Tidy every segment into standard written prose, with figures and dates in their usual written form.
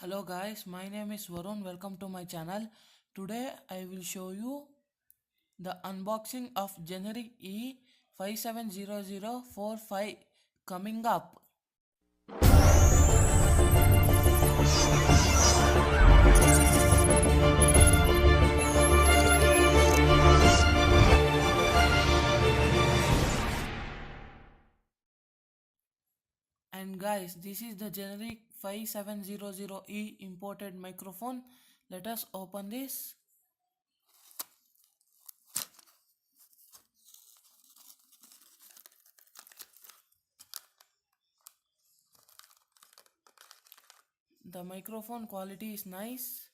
Hello guys, my name is Varun. Welcome to my channel. Today I will show you the unboxing of generic E570045 coming up. And guys, this is the generic 5700E imported microphone. Let us open this. The microphone quality is nice.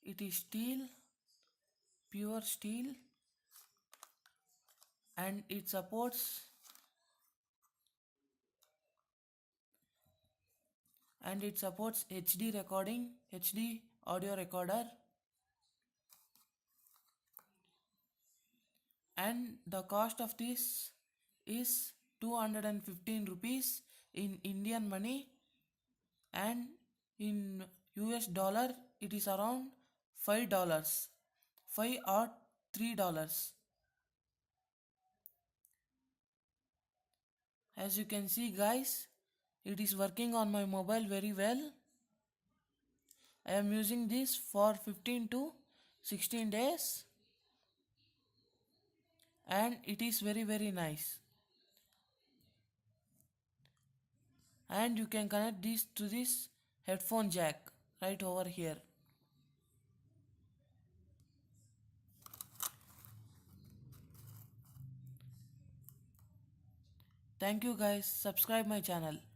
It is steel, pure steel, and it supports HD recording, HD audio recorder, and the cost of this is 215 rupees in Indian money, and in US dollar it is around $5, 5 or $3. As you can see guys, it is working on my mobile very well. I am using this for 15 to 16 days and it is very nice. And you can connect this to this headphone jack right over here. Thank you guys, subscribe my channel.